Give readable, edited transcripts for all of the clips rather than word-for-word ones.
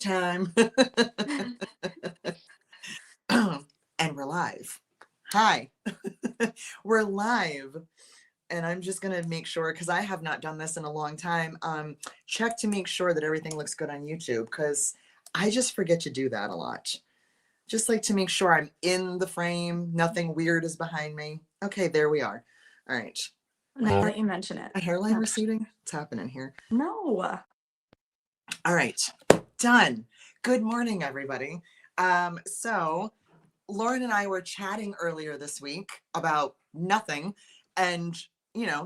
Time. And we're live. Hi. We're live. And I'm just going to make sure, because I have not done this in a long time, check to make sure that everything looks good on YouTube, because I just forget to do that a lot. Just like to make sure I'm in the frame, nothing weird is behind me. Okay, there we are. All right. Now that you mention it. My hairline receding? What's happening here? No. All right, done. Good morning, everybody. So Lauren and I were chatting earlier this week about nothing, and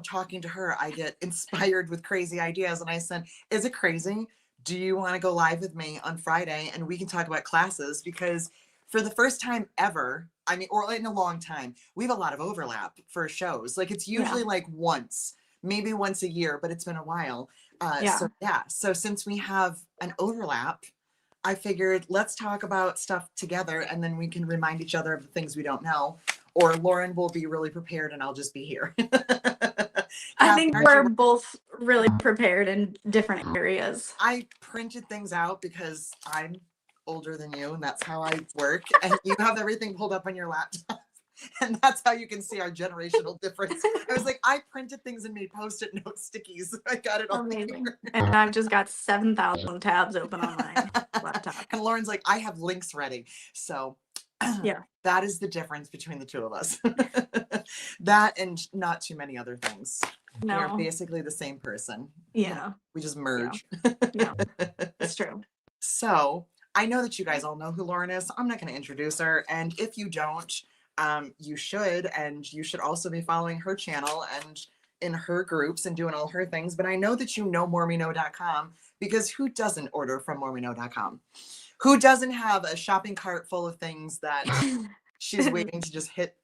talking to her, I get inspired with crazy ideas, and I said, is it crazy? Do you want to go live with me on Friday and we can talk about classes? Because for the first time ever, I mean, or in a long time, we have a lot of overlap for shows. Like it's usually like maybe once a year, but it's been a while. So since we have an overlap, I figured let's talk about stuff together, and then we can remind each other of the things we don't know, or Lauren will be really prepared and I'll just be here. I think we're both really prepared in different areas. I printed things out because I'm older than you and that's how I work, and you have everything pulled up on your laptop. And that's how you can see our generational difference. I was like, I printed things and made Post-it note stickies. I got it all. Amazing. And I've just got 7,000 tabs open on my laptop. And Lauren's like, I have links ready. So yeah, that is the difference between the two of us. That and not too many other things. No. We're basically the same person. Yeah. We just merge. Yeah, it's true. So I know that you guys all know who Lauren is. I'm not going to introduce her. And if you don't, you should, and you should also be following her channel and in her groups and doing all her things. But I know that you know moremeknow.com, because who doesn't order from moremeknow.com? Who doesn't have a shopping cart full of things that she's waiting to just hit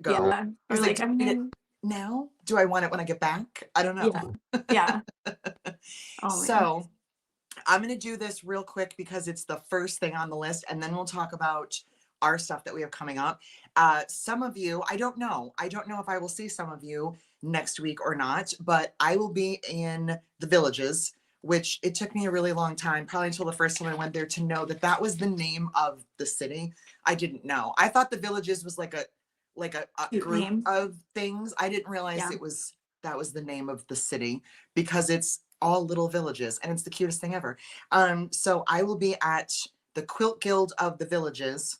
go? Yeah. I was like, now? Do I want it when I get back? I don't know. Yeah. So I'm going to do this real quick because it's the first thing on the list, and then we'll talk about our stuff that we have coming up. Some of you, I don't know if I will see some of you next week or not, but I will be in the Villages, which it took me a really long time, probably until the first time I went there, to know that that was the name of the city. I didn't know. I thought the Villages was like a group of things. I didn't realize that was the name of the city, because it's all little villages and it's the cutest thing ever. So I will be at the Quilt Guild of the Villages.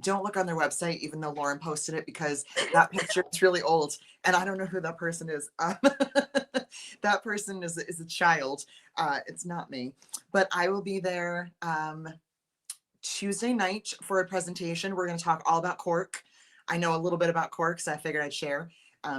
Don't look on their website, even though Lauren posted it, because that picture is really old and I don't know who that person is. That person is a child. It's not me, but I will be there Tuesday night for a presentation. We're going to talk all about cork. I know a little bit about cork, so I figured I'd share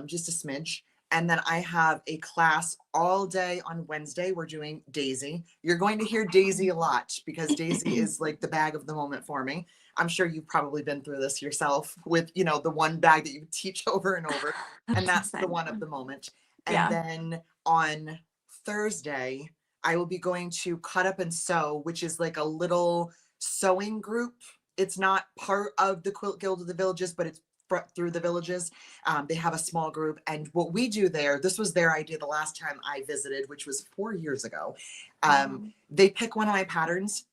just a smidge. And then I have a class all day on Wednesday. We're doing Daisy. You're going to hear Daisy a lot, because Daisy is like the bag of the moment for me. I'm sure you've probably been through this yourself with, the one bag that you teach over and over, and that's the one of the moment. And then on Thursday, I will be going to Cut Up and Sew, which is like a little sewing group. It's not part of the Quilt Guild of the Villages, but it's through the Villages. They have a small group, and what we do there, this was their idea the last time I visited, which was 4 years ago. They pick one of my patterns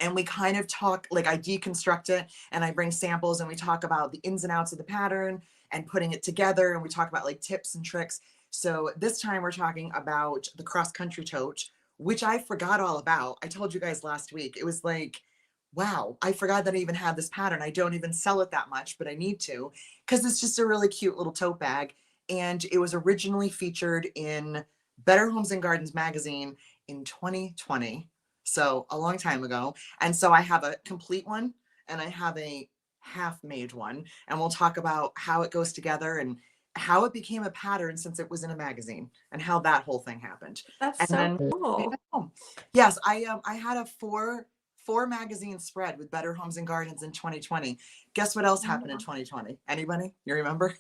and we kind of talk, like I deconstruct it and I bring samples and we talk about the ins and outs of the pattern and putting it together, and we talk about like tips and tricks. So this time we're talking about the cross country tote, which I forgot all about. I told you guys last week, it was like, wow, I forgot that I even had this pattern. I don't even sell it that much, but I need to, because it's just a really cute little tote bag. And it was originally featured in Better Homes and Gardens magazine in 2020. So a long time ago. And so I have a complete one and I have a half-made one. And we'll talk about how it goes together and how it became a pattern since it was in a magazine and how that whole thing happened. That's so cool. Yes, I had a four magazine spread with Better Homes and Gardens in 2020. Guess what else happened in 2020? Anybody? You remember?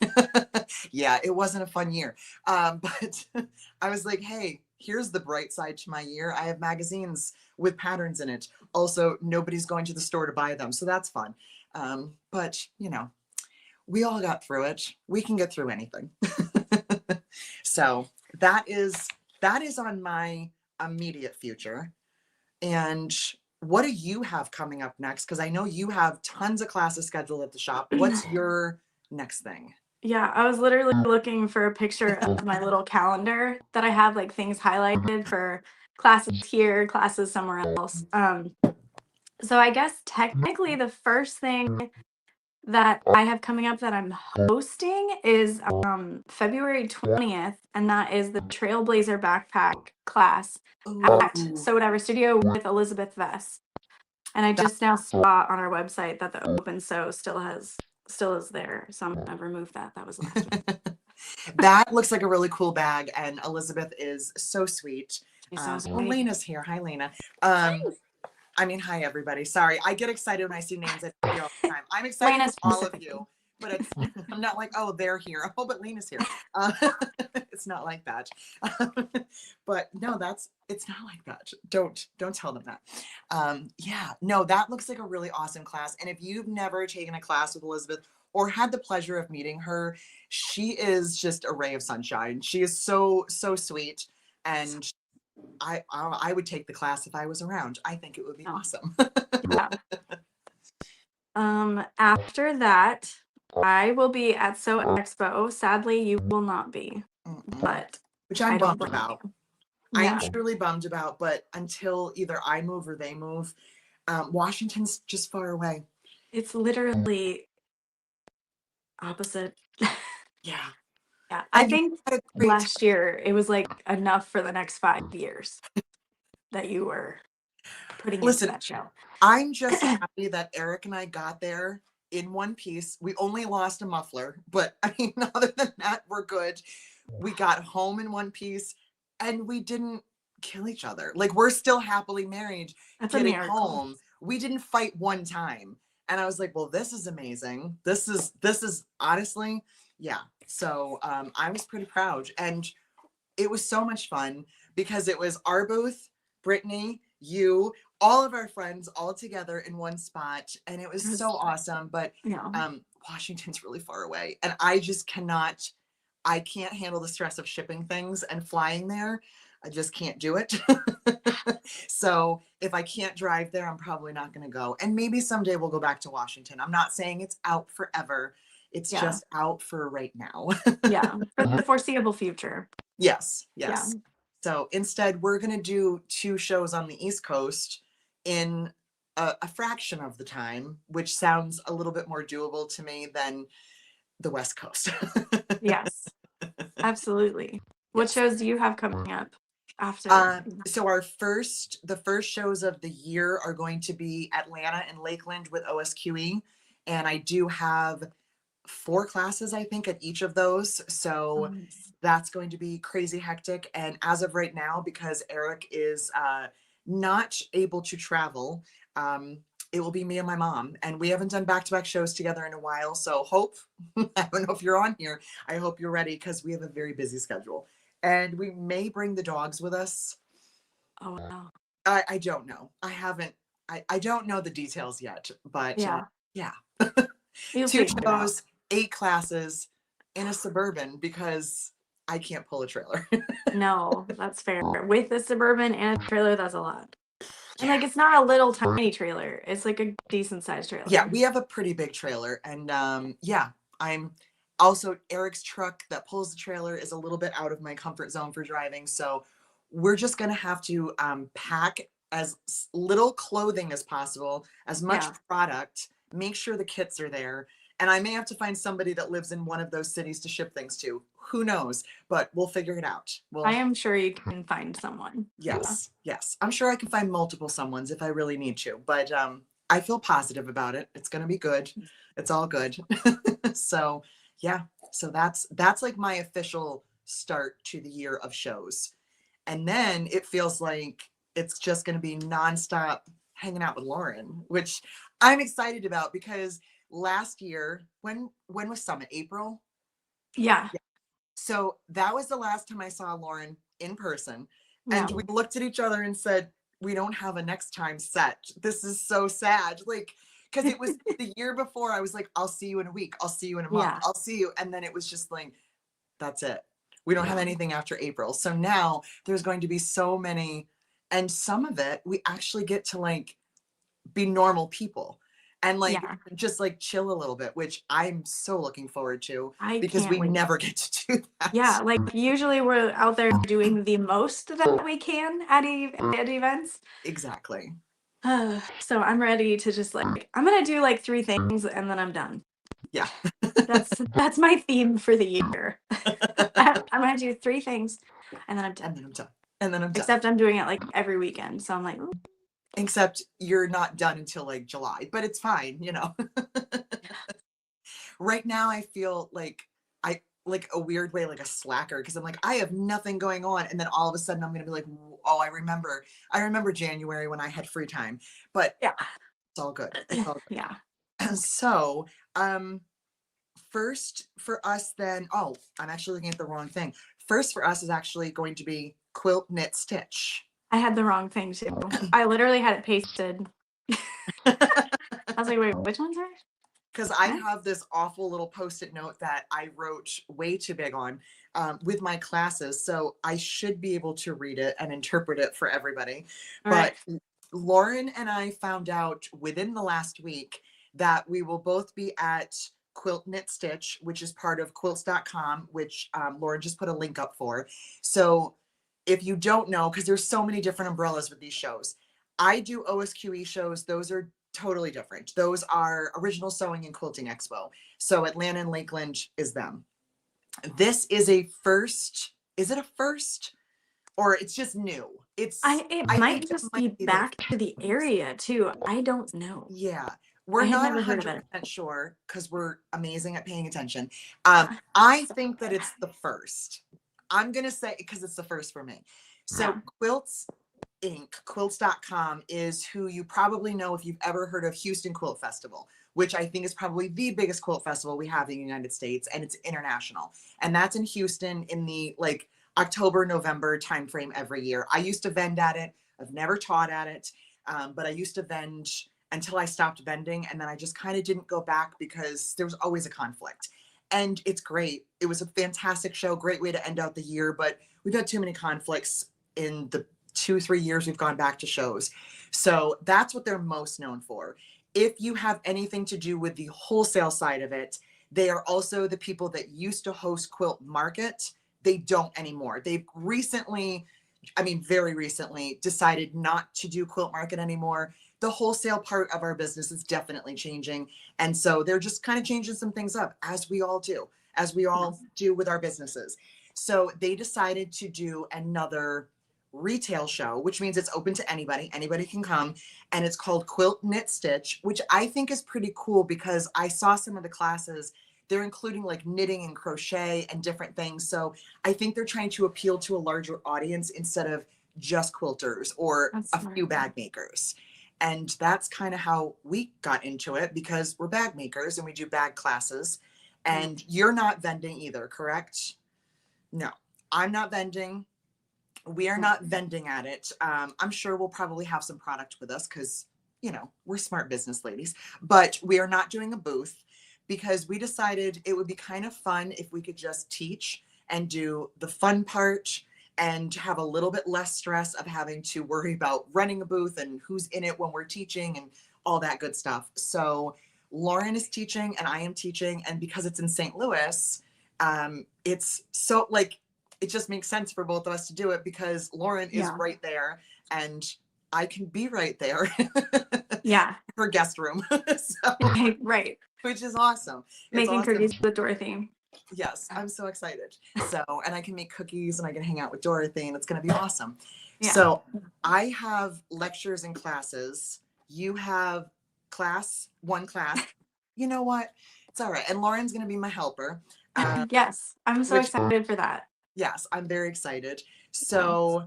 Yeah, it wasn't a fun year. But I was like, hey, here's the bright side to my year. I have magazines with patterns in it. Also, nobody's going to the store to buy them, so that's fun. But we all got through it. We can get through anything. So that is on my immediate future. And what do you have coming up next? Because I know you have tons of classes scheduled at the shop. What's your next thing? Yeah, I was literally looking for a picture of my little calendar that I have like things highlighted for classes here, classes somewhere else. So I guess technically the first thing that I have coming up that I'm hosting is February 20th, and that is the Trailblazer backpack class at Ooh, So Whatever Studio with Elizabeth Vess. And I just now saw on our website that the Open Sew still is there. So I'm gonna remove that. That was last week. that looks like a really cool bag, and Elizabeth is so sweet. She's so Oh, sweet. Lena's here. Hi, Lena. I mean, hi, everybody. Sorry, I get excited when I see names that all the time. I'm excited Lena for all of specifically. you, but it's I'm not like, oh, they're here. Oh, but Lena's here. Uh, it's not like that. But no, it's not like that. Don't tell them that. Yeah, no, that looks like a really awesome class. And if you've never taken a class with Elizabeth or had the pleasure of meeting her, she is just a ray of sunshine. She is so sweet, and I would take the class if I was around. I think it would be awesome. Yeah. After that, I will be at Sew Expo. Sadly, you will not be, but Which I I'm don't bummed blame about. you. I am Yeah, truly bummed about, but until either I move or they move, Washington's just far away. it's literally opposite. Yeah. Yeah, I And you think had a great time. last year it was like enough for the next 5 years that you were putting into Listen, that show. I'm just happy that Eric and I got there in one piece. We only lost a muffler, but I mean, other than that, we're good. We got home in one piece and we didn't kill each other. Like, we're still happily married That's a getting miracle. home. We didn't fight one time. And I was like, well, this is amazing. This is honestly, yeah. So I was pretty proud. And it was so much fun because it was our booth, Brittany, you, all of our friends all together in one spot. And it was so awesome. But Yeah. Washington's really far away. And I can't handle the stress of shipping things and flying there. I just can't do it. So if I can't drive there, I'm probably not going to go. And maybe someday we'll go back to Washington. I'm not saying it's out forever. It's just out for right now. Yeah, for the foreseeable future. Yes. Yeah. So instead, we're going to do 2 shows on the East Coast in a fraction of the time, which sounds a little bit more doable to me than the West Coast. Yes, absolutely. What Yes. shows do you have coming up after? So the first shows of the year are going to be Atlanta and Lakeland with OSQE. And I do have 4 classes, I think, at each of those. So that's going to be crazy hectic. And as of right now, because Eric is not able to travel, it will be me and my mom. And we haven't done back-to-back shows together in a while. So Hope, I don't know if you're on here. I hope you're ready because we have a very busy schedule. And we may bring the dogs with us. Oh, wow. I don't know. I don't know the details yet, but Yeah. yeah. You'll 2 figure it out. shows, 8 classes in a Suburban because I can't pull a trailer. No, that's fair. With a Suburban and a trailer, that's a lot. And like, it's not a little tiny trailer. It's like a decent sized trailer. Yeah, we have a pretty big trailer. And yeah, I'm also Eric's truck that pulls the trailer is a little bit out of my comfort zone for driving. So we're just going to have to pack as little clothing as possible, as much product, make sure the kits are there. And I may have to find somebody that lives in one of those cities to ship things to. Who knows? But we'll figure it out. I am sure you can find someone. Yes. I'm sure I can find multiple someones if I really need to. But I feel positive about it. It's going to be good. It's all good. So yeah. So that's like my official start to the year of shows. And then it feels like it's just going to be nonstop hanging out with Lauren, which I'm excited about because last year, when was Summit? April? Yeah. So that was the last time I saw Lauren in person. And we looked at each other and said, we don't have a next time set. This is so sad. Like, because it was the year before, I was like, I'll see you in a week. I'll see you in a month. I'll see you. And then it was just like, that's it. We don't have anything after April. So now there's going to be so many And some of it, we actually get to like be normal people and like Yeah. just like chill a little bit, which I'm so looking forward to I because can't we wait. never get to do Yeah, that. like usually we're out there doing the most that we can at events. Exactly. So I'm ready to just like I'm gonna do like 3 things and then I'm done. Yeah. That's my theme for the year. I'm gonna do 3 things and then I'm done. And then I'm done. And then I'm done. Except I'm doing it like every weekend. So I'm like, "Ooh." Except you're not done until like July, but it's fine, you know. Right now I feel like I like a weird way like a slacker because I'm like I have nothing going on and then all of a sudden I'm going to be like oh I remember January when I had free time. But Yeah. it's all good. It's all Yeah. good. So, first for us then, oh, I'm actually looking at the wrong thing. First for us is actually going to be Quilt Knit Stitch. I had the wrong thing too. I literally had it pasted. I was like, wait, which one's yours? Because I have this awful little post-it note that I wrote way too big on with my classes. So I should be able to read it and interpret it for everybody. All But right. Lauren and I found out within the last week that we will both be at Quilt Knit Stitch, which is part of quilts.com, which Lauren just put a link up for. So if you don't know, because there's so many different umbrellas with these shows, I do OSQE shows. Those are totally different. Those are Original Sewing and Quilting Expo. So Atlanta and Lakeland is them. This is a first. Is it a first? Or it's just new? It I might think it just might be be their back to the area too. I don't know. yeah. I We're had not never heard of 100% it. sure because we're amazing at paying attention. Uh, I so think that good. it's the first. I'm gonna say because it's the first for me. Yeah. So Quilts Inc., quilts.com is who you probably know if you've ever heard of Houston Quilt Festival, which I think is probably the biggest quilt festival we have in the United States, and it's international. And that's in Houston in the like October, November timeframe every year. I used to vend at it. I've never taught at it, but I used to vend until I stopped vending, and then I just kind of didn't go back because there was always a conflict. And it's great. It was a fantastic show, great way to end out the year, but we've had too many conflicts in the 2, 3 years we've gone back to shows. So that's what they're most known for. If you have anything to do with the wholesale side of it, they are also the people that used to host Quilt Market. They don't anymore. They've recently, I mean, very recently, decided not to do Quilt Market anymore. The wholesale part of our business is definitely changing. And so they're just kind of changing some things up, as we all do, as we all do with our businesses. So they decided to do another retail show, which means it's open to anybody. Anybody can come. And it's called Quilt Knit Stitch, which I think is pretty cool because I saw some of the classes. They're including like knitting and crochet and different things. So I think they're trying to appeal to a larger audience instead of just quilters or That's a smart. few bag makers. And that's kind of how we got into it because we're bag makers and we do bag classes. And you're not vending either, correct? No, I'm not vending. We are not vending at it. I'm sure we'll probably have some product with us because, you know, we're smart business ladies, but we are not doing a booth because we decided it would be kind of fun if we could just teach and do the fun part and have a little bit less stress of having to worry about running a booth and who's in it when we're teaching and all that good stuff. So Lauren is teaching and I am teaching. And because it's in St. Louis, it's so like, it just makes sense for both of us to do it because Lauren is Yeah. right there and I can be right there. Yeah. Her guest room. So, Right. which is awesome. It's Making awesome. cookies with Dorothy. Yes, I'm so excited. So, and I can make cookies and I can hang out with Dorothy and it's going to be awesome. Yeah. So, I have lectures and classes. You have one class. You know what? It's all right. And Lauren's going to be my helper. Yes. I'm so Which, excited for that. yes, I'm very excited. So,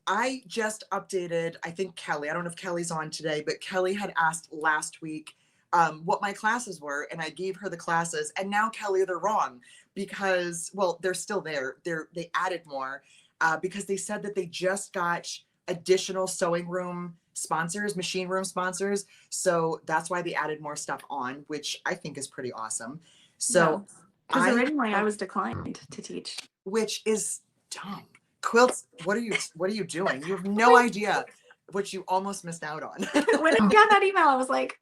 I just updated, I think Kelly, I don't know if Kelly's on today, but Kelly had asked last week what my classes were, and I gave her the classes. And now, Kelly, they're wrong because, well, they're still there. They added more because they said that they just got additional sewing room sponsors, machine room sponsors. So that's why they added more stuff on, which I think is pretty awesome. So Because I originally I have, was declined to teach. which is dumb Quilts, what are you doing? You have no idea what you almost missed out on. When I got that email, I was like,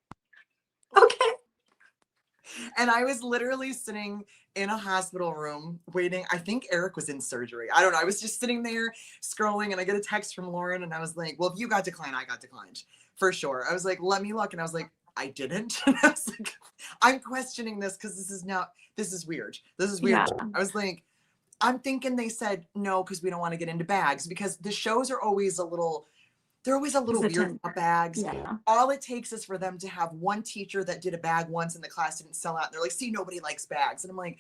okay. And I was literally sitting in a hospital room waiting. I think Eric was in surgery. I don't know. I was just sitting there scrolling and I get a text from Lauren and I was like, well, if you got declined, I got declined for sure. I was like, let me look. And I was like, I didn't. And I was like, I'm questioning this because this is weird. This is weird. Yeah. I was like, I'm thinking they said no because we don't want to get into bags, because the shows are always they're always a little weird about bags. Yeah. All it takes is for them to have one teacher that did a bag once and the class didn't sell out. And they're like, see, nobody likes bags. And I'm like,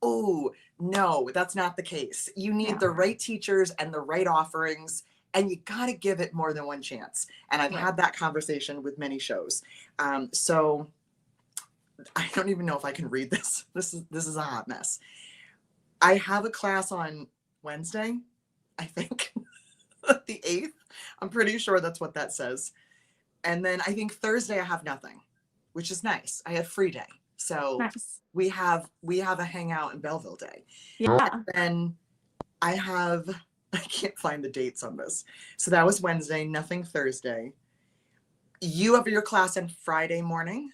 oh, no, that's not the case. You need the right teachers and the right offerings, and you got to give it more than one chance. And I've had that conversation with many shows. So I don't even know if I can read this. This is a hot mess. I have a class on Wednesday, I think, the 8th. I'm pretty sure that's what that says. And then I think Thursday I have nothing, which is nice. I have free day. So Nice. we have a hangout in Belleville day. Yeah. And then I can't find the dates on this. So that was Wednesday, nothing Thursday. You have your class on Friday morning,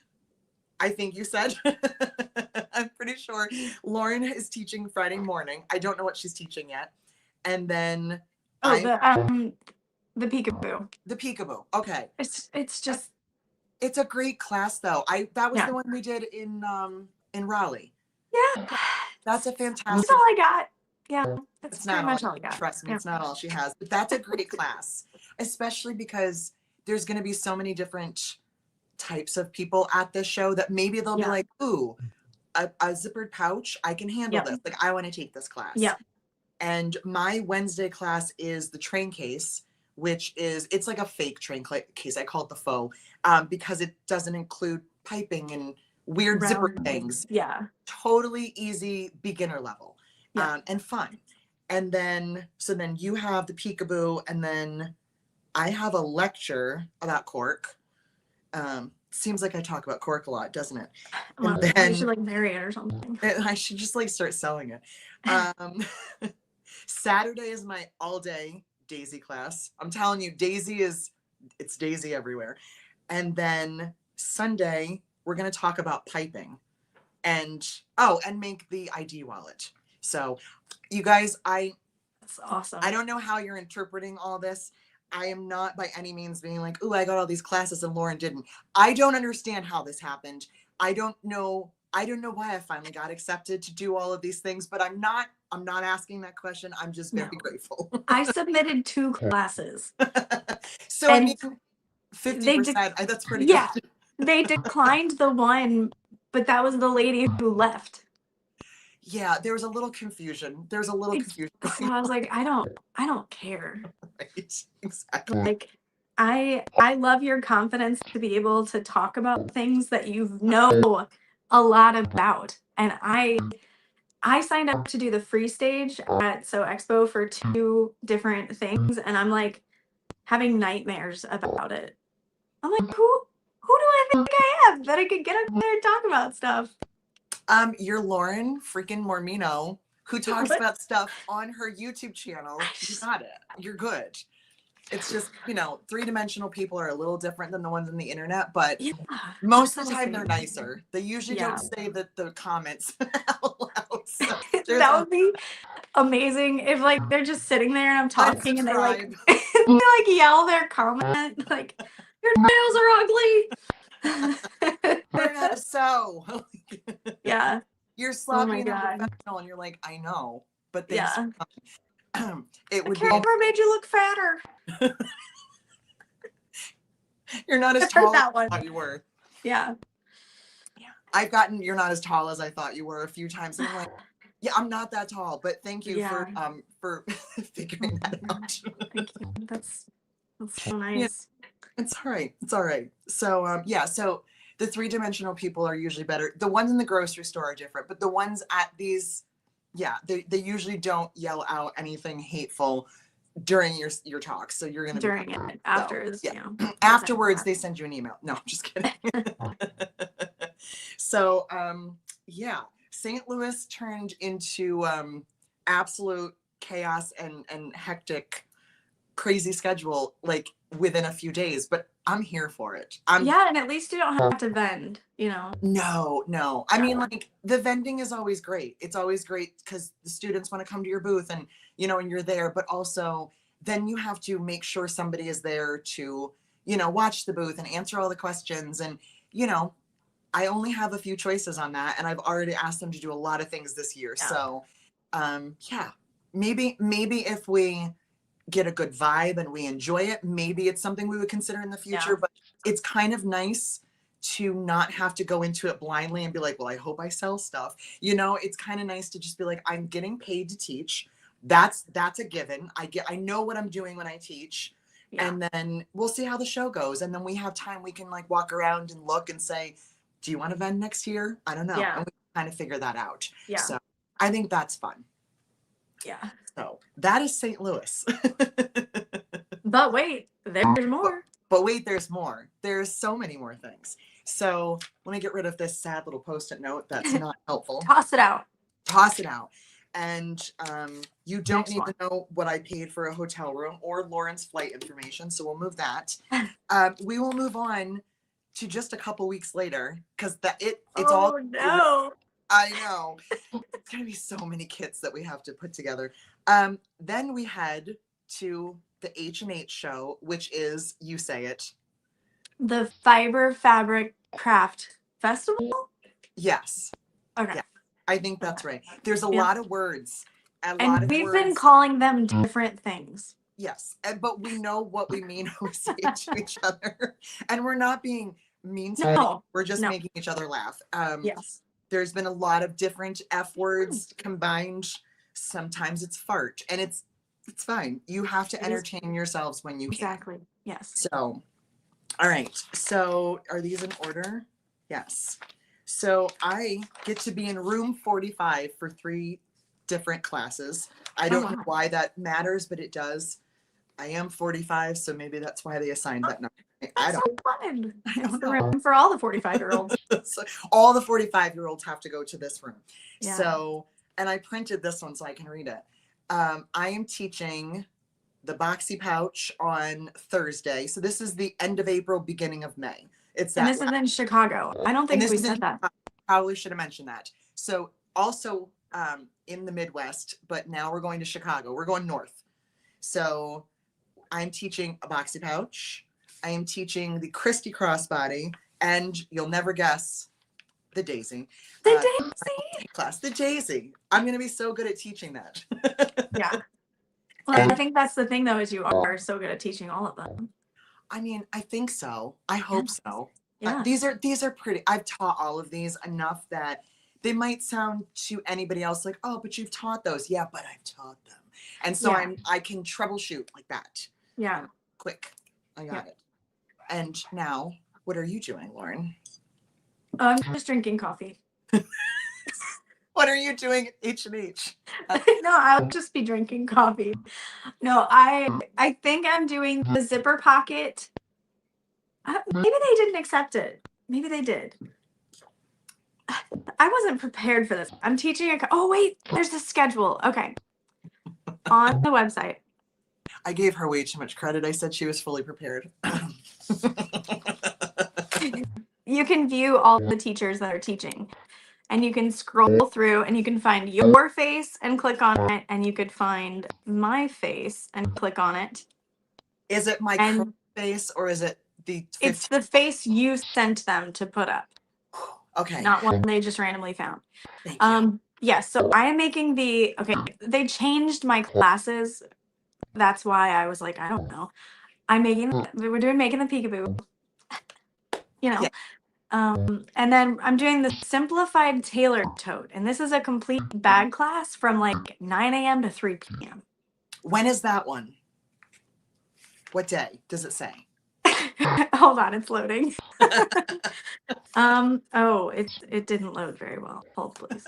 I think you said. I'm pretty sure Lauren is teaching Friday morning. I don't know what she's teaching yet. And then the peekaboo. The peekaboo. Okay. It's just, it's a great class though. That was the one we did in Raleigh. Yeah. That's a fantastic. That's all I got. Yeah. That's pretty much all I got. Trust me, it's not all she has. But that's a great class, especially because there's going to be so many different types of people at this show that maybe they'll be like, ooh, a zippered pouch, I can handle this. Like, I want to take this class. Yeah. And my Wednesday class is the train case, which it's like a fake train case. I call it the faux, because it doesn't include piping and weird zipper things. Yeah. Totally easy, beginner level, and fun. And then you have the peekaboo, and then I have a lecture about cork. Seems like I talk about cork a lot, doesn't it? Well, then, you should like marry it or something. I should just like start selling it. Saturday is my all-day Daisy class. I'm telling you, it's Daisy everywhere. And then Sunday, we're going to talk about piping and make the ID wallet. So you guys, that's awesome. I don't know how you're interpreting all this. I am not by any means being like, oh, I got all these classes and Lauren didn't. I don't understand how this happened. I don't know why I finally got accepted to do all of these things, but I'm not asking that question. I'm just very grateful. I submitted 2 classes. So I mean, 50%, that's pretty good. They declined the one, but that was the lady who left. Yeah, there was a little confusion. I was like, I don't care. Right, exactly. Like, I love your confidence to be able to talk about things that you know a lot about. And I signed up to do the free stage at So Expo for 2 different things, and I'm like having nightmares about it. I'm like, who do I think I am that I could get up there and talk about stuff? You're Lauren freaking Mormino, who talks about stuff on her YouTube channel. You got it. You're good. It's just, 3-dimensional people are a little different than the ones on the internet, but most of the time they're nicer. They usually don't say the comments out loud. So that would be amazing if like they're just sitting there and I'm talking and they like yell their comment like, your nails are ugly. Learn how to sew. Yeah. You're sloppy and unprofessional, and you're like, I know, but they it would be. Never made you look fatter. You're not as tall as I thought you were. Yeah. I've gotten you're not as tall as I thought you were a few times. And I'm like, yeah, I'm not that tall, but thank you for figuring that out. Thank you. That's so nice. Yeah, it's all right. So so the 3-dimensional people are usually better. The ones in the grocery store are different, but the ones at these, they usually don't yell out anything hateful during your talk. So you're gonna during it after afterwards they send you an email. No, I'm just kidding. So St. Louis turned into absolute chaos and hectic, crazy schedule like within a few days, but I'm here for it. Yeah, and at least you don't have to vend, you know. No. I mean, like, the vending is always great. It's always great because the students want to come to your booth and, you know, and you're there, but also then you have to make sure somebody is there to, you know, watch the booth and answer all the questions. And, you know, I only have a few choices on that, and I've already asked them to do a lot of things this year. Yeah. So, yeah, maybe if we get a good vibe and we enjoy it, maybe it's something we would consider in the future. Yeah. But it's kind of nice to not have to go into it blindly and be like, well, I hope I sell stuff. You know, it's kind of nice to just be like, I'm getting paid to teach. That's a given. I know what I'm doing when I teach. Yeah. And then we'll see how the show goes. And then we have time, we can like walk around and look and say, do you want to vend next year? I don't know. Yeah. And we kind of figure that out. Yeah. So I think that's fun. Yeah. So that is St. Louis. But wait, there's more. But wait, there's more. There's so many more things. So let me get rid of this sad little Post-it note that's not helpful. Toss it out. Toss it out. And you don't Next need one. to know what I paid for a hotel room or Lauren's flight information. So we'll move that. We will move on to just a couple weeks later because it's all. Oh no. I know. It's gonna be so many kits that we have to put together. Then we head to the H&H show, which is, you say it. The Fiber Fabric Craft Festival? Yes. Okay. Yeah, I think that's right. There's a Yeah. lot of words. And we've been calling them different things. Yes, but we know what we mean when we say it to each other. And we're not being mean to anyone. We're just making each other laugh. Yes. There's been a lot of different F words combined. Sometimes it's fart, and it's fine. You have to entertain yourselves when you can. Exactly. Yes. So, all right. So are these in order? Yes. So I get to be in room 45 for 3 different classes. I don't know why that matters, but it does. I am 45, so maybe that's why they assigned that number. I don't know. Room for all the 45-year-olds. So all the 45-year-olds have to go to this room. Yeah. So, and I printed this one so I can read it. I am teaching the boxy pouch on Thursday. So this is the end of April, beginning of May. It's that. And this is in Chicago. I don't think we said that. Probably should have mentioned that. So also in the Midwest, but now we're going to Chicago. We're going north. So I'm teaching a boxy pouch. I am teaching the Christie crossbody, and you'll never guess, the daisy. The daisy class, the daisy. I'm going to be so good at teaching that. Yeah. Well, I think that's the thing, though, is you are so good at teaching all of them. I mean, I think so. I hope so. Yeah. These are pretty. I've taught all of these enough that they might sound to anybody else like, oh, but you've taught those. Yeah, but I've taught them. And so I can troubleshoot like that. Yeah. Quick. I got it. And now, what are you doing, Lauren? I'm just drinking coffee. What are you doing at H&H? No, I'll just be drinking coffee. No, I think I'm doing the zipper pocket. Maybe they didn't accept it. Maybe they did. I wasn't prepared for this. I'm teaching oh wait, there's the schedule. Okay. On the website. I gave her way too much credit. I said she was fully prepared. You can view all the teachers that are teaching. And you can scroll through and you can find your face and click on it. And you could find my face and click on it. Is it my current face or is it the 15? It's the face you sent them to put up. Okay. Not one they just randomly found. Thank you. Yes, so I am making they changed my classes. That's why I was like, I don't know. Making the peekaboo. You know. Yeah. And then I'm doing the simplified tailored tote. And this is a complete bag class from like 9 a.m. to 3 p.m. When is that one? What day does it say? Hold on, it's loading. Oh, it didn't load very well. Hold please.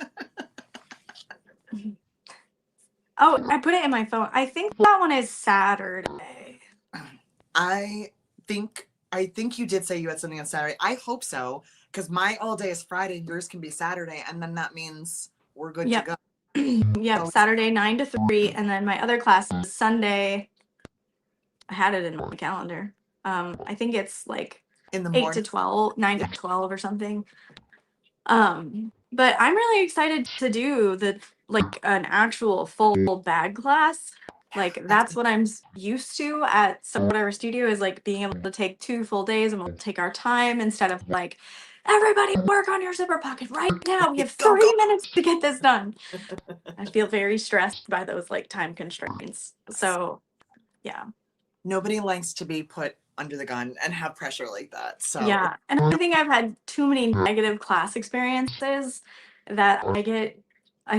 Oh, I put it in my phone. I think that one is Saturday. I think you did say you had something on Saturday. I hope so, because my all day is Friday. Yours can be Saturday, and then that means we're good to go. Yep, Saturday 9 to 3, and then my other class is Sunday. I had it in my calendar. I think it's like In the 8 to morning. 12, 9 to 12 or something. But I'm really excited to do like an actual full bag class. Like that's what I'm used to at whatever studio, is like being able to take 2 full days, and we'll take our time instead of like, everybody work on your zipper pocket right now. We have Go, 3 go. minutes to get this done. I feel very stressed by those like time constraints. So yeah. Nobody likes to be put under the gun and have pressure like that. So Yeah. And I think I've had too many negative class experiences that I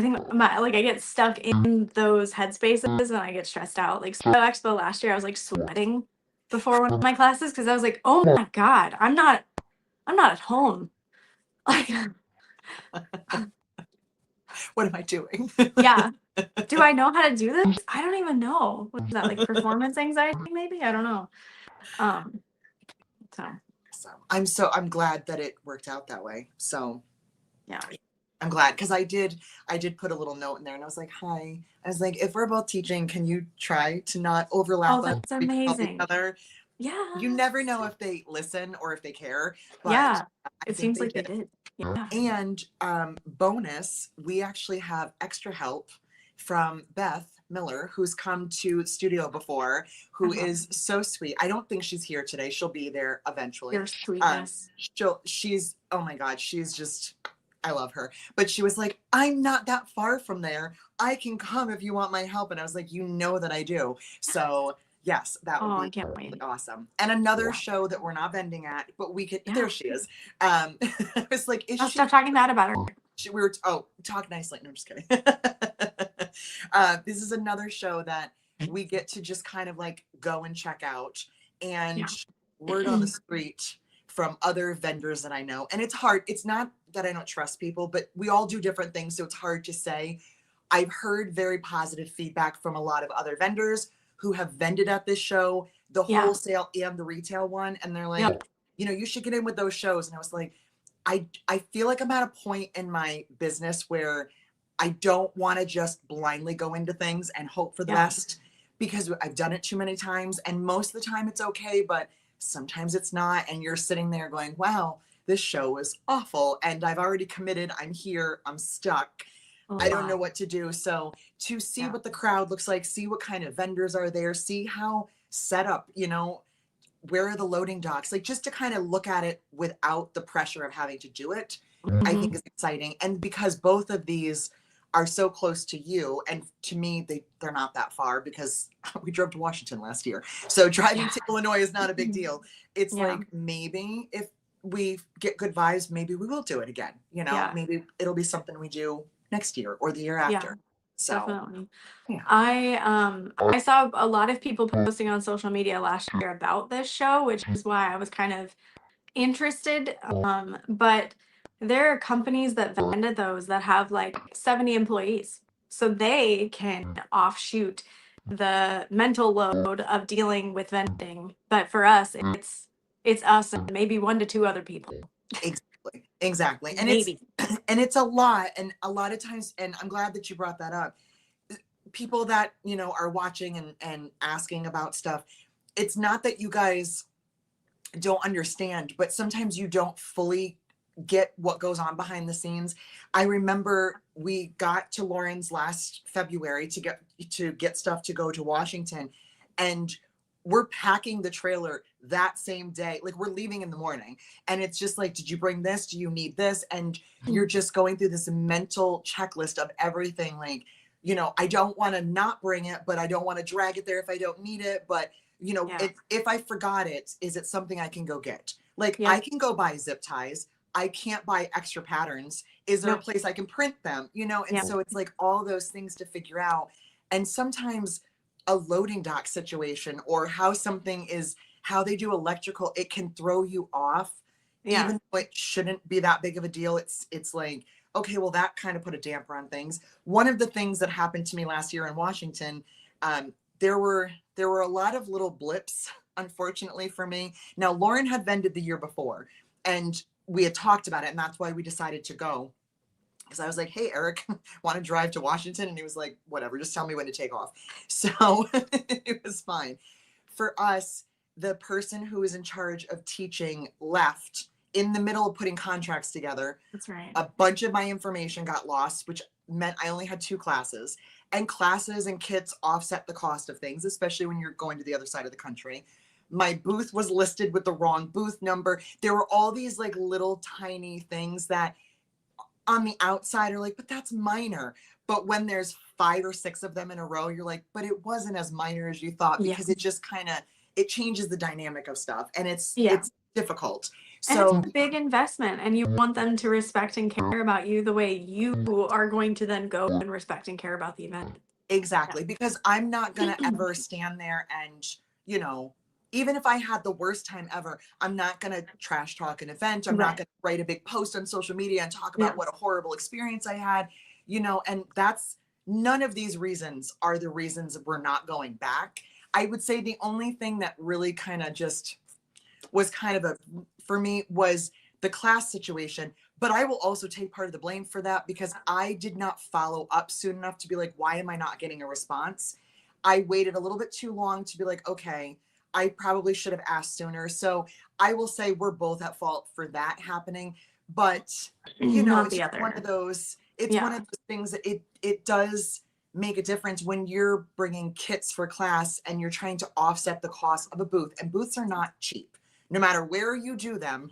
think I get stuck in those headspaces and I get stressed out. Like Snow Expo last year, I was like sweating before one of my classes because I was like, oh my God, I'm not at home. Like, what am I doing? yeah. Do I know how to do this? I don't even know. What is that, like performance anxiety, maybe? I don't know. So I'm glad that it worked out that way. So yeah. I'm glad, because I did put a little note in there, and I was like, hi. I was like, if we're both teaching, can you try to not overlap Oh, us, that's we can help each amazing. other? Yeah. You never know if they listen or if they care, but Yeah. I It think seems they like they did. did. Yeah. And bonus, we actually have extra help from Beth Miller, who's come to studio before, who is so sweet. I don't think she's here today. She'll be there eventually. Your sweetness. She's, oh my God, she's just, I love her. But she was like, I'm not that far from there. I can come if you want my help. And I was like, you know that I do. So yes, that would Oh, be I can't really wait. awesome. And another show that we're not vending at, but we could, Yeah. there she is. I was like, is I'll she? stop talking bad about her. We were, talk nicely. No, I'm just kidding. This is another show that we get to just kind of like go and check out, and word on the street from other vendors that I know. And it's hard. It's not that I don't trust people, but we all do different things. So it's hard to say. I've heard very positive feedback from a lot of other vendors who have vended at this show, the wholesale and the retail one. And they're like, you should get in with those shows. And I was like, I feel like I'm at a point in my business where I don't want to just blindly go into things and hope for the best, because I've done it too many times, and most of the time it's okay, but sometimes it's not. And you're sitting there going, wow, this show is awful. And I've already committed. I'm here. I'm stuck. I don't know what to do. So to see what the crowd looks like, see what kind of vendors are there, see how set up, where are the loading docks, like just to kind of look at it without the pressure of having to do it, I think is exciting. And because both of these are so close to you, and to me, they're not that far, because we drove to Washington last year. So driving to Illinois is not a big deal. It's like, maybe if we get good vibes, maybe we will do it again. Maybe it'll be something we do next year or the year after. So definitely. I saw a lot of people posting on social media last year about this show, which is why I was kind of interested. But there are companies that vended those that have like 70 employees, so they can offshoot the mental load of dealing with vending. But for us, it's us and maybe 1 to 2 other people. Exactly. And maybe. It's a lot. And a lot of times, and I'm glad that you brought that up, people that, are watching and asking about stuff. It's not that you guys don't understand, but sometimes you don't fully get what goes on behind the scenes. I remember we got to Lauren's last February to get stuff to go to Washington, and we're packing the trailer that same day. Like, we're leaving in the morning, and it's just like, did you bring this? Do you need this? And you're just going through this mental checklist of everything. Like, I don't want to not bring it, but I don't want to drag it there if I don't need it. But if I forgot it, is it something I can go get? Like, I can go buy zip ties. I can't buy extra patterns. Is there a place I can print them? And so it's like all those things to figure out. And sometimes a loading dock situation, or how they do electrical, it can throw you off. Even though it shouldn't be that big of a deal. It's like, okay, well, that kind of put a damper on things. One of the things that happened to me last year in Washington, there were a lot of little blips, unfortunately for me. Now, Lauren had vended the year before, and we had talked about it, and that's why we decided to go. because I was like, hey, Eric, want to drive to Washington? And he was like, whatever, just tell me when to take off. So it was fine. For us, the person who was in charge of teaching left in the middle of putting contracts together. That's right. A bunch of my information got lost, which meant I only had 2 classes. And classes and kits offset the cost of things, especially when you're going to the other side of the country. My booth was listed with the wrong booth number. There were all these like little tiny things that on the outside are like, but that's minor. But when there's 5 or 6 of them in a row, you're like, but it wasn't as minor as you thought, because it just kind of, it changes the dynamic of stuff, and it's difficult. So and it's a big investment, and you want them to respect and care about you the way you are going to then go and respect and care about the event. exactly, because I'm not going to ever stand there and, you know, even if I had the worst time ever, I'm not going to trash talk an event. I'm not going to write a big post on social media and talk about what a horrible experience I had, you know, and that's, none of these reasons are the reasons we're not going back. I would say the only thing that really kind of just was kind of a, for me, was the class situation. But I will also take part of the blame for that, because I did not follow up soon enough to be like, why am I not getting a response? I waited a little bit too long to be like, okay, I probably should have asked sooner. So I will say we're both at fault for that happening. But, you know, it's one of those, it's one of those things that it does make a difference when you're bringing kits for class and you're trying to offset the cost of a booth. And booths are not cheap. No matter where you do them,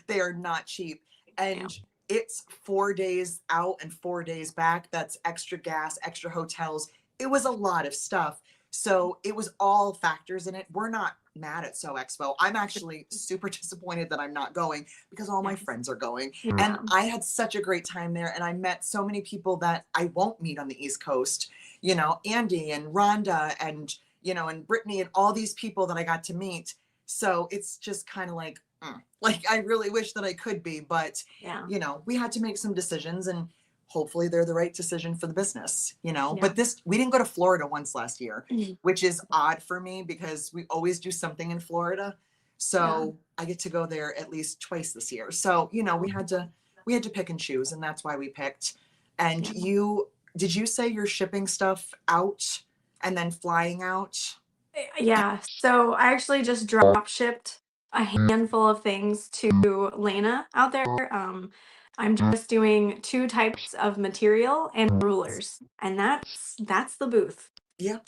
they are not cheap. And it's 4 days out and 4 days back. That's extra gas, extra hotels. It was a lot of stuff. So it was all factors in it. We're not mad at So Expo. I'm actually super disappointed that I'm not going, because all my friends are going. And I had such a great time there. And I met so many people that I won't meet on the East Coast, you know, Andy and Rhonda and, you know, and Brittany and all these people that I got to meet. So it's just kind of like, like, I really wish that I could be, but, you know, we had to make some decisions, and hopefully they're the right decision for the business, you know. But we didn't go to Florida once last year, which is odd for me, because we always do something in Florida. So I get to go there at least twice this year. So, you know, we had to pick and choose, and that's why we picked. And did you say you're shipping stuff out and then flying out? Yeah, so I actually just drop shipped a handful of things to Lena out there. I'm just doing 2 types of material and rulers, and that's the booth. Yeah.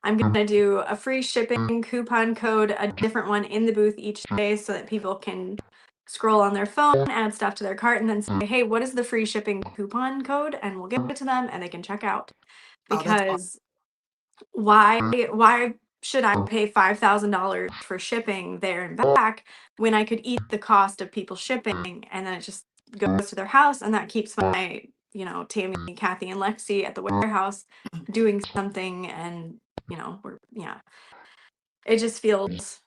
I'm gonna do a free shipping coupon code, a different one in the booth each day, so that people can scroll on their phone, add stuff to their cart, and then say, hey, what is the free shipping coupon code? And we'll give it to them, and they can check out. Because why should I pay $5,000 for shipping there and back when I could eat the cost of people shipping, and then it just goes to their house, and that keeps my, you know, Tammy, Kathy, and Lexi at the warehouse doing something, and you know, it just feels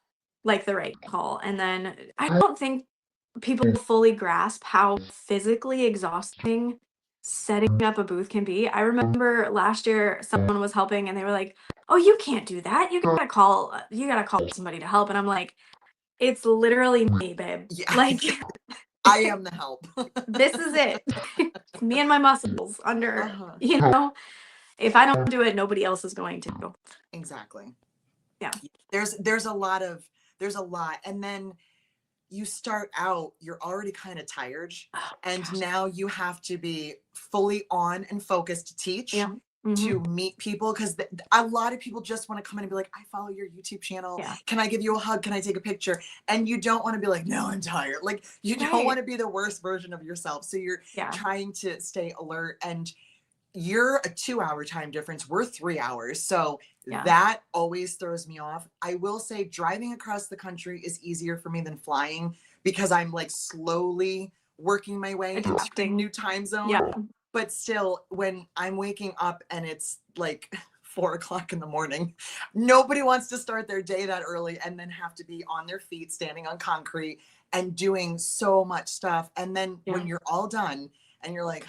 like the right call. And then I don't think people fully grasp how physically exhausting setting up a booth can be. I remember last year someone was helping and they were like, "Oh, you can't do that. You gotta call somebody to help." And I'm like, "It's literally me, babe. Yeah. Like, I am the help. this is it. Me and my muscles under, you know, if I don't do it, nobody else is going to." Exactly. Yeah. There's a lot. And then you start out, you're already kind of tired, and now you have to be fully on and focused to teach, to meet people, because a lot of people just want to come in and be like, I follow your YouTube channel. Can I give you a hug? Can I take a picture? And you don't want to be like, no, I'm tired. Like, you don't want to be the worst version of yourself. So you're trying to stay alert, and you're a 2-hour time difference. We're 3 hours. So that always throws me off. I will say driving across the country is easier for me than flying, because I'm like slowly working my way into a new time zone. But still, when I'm waking up and it's like 4 o'clock in the morning, nobody wants to start their day that early and then have to be on their feet, standing on concrete and doing so much stuff. And then when you're all done and you're like,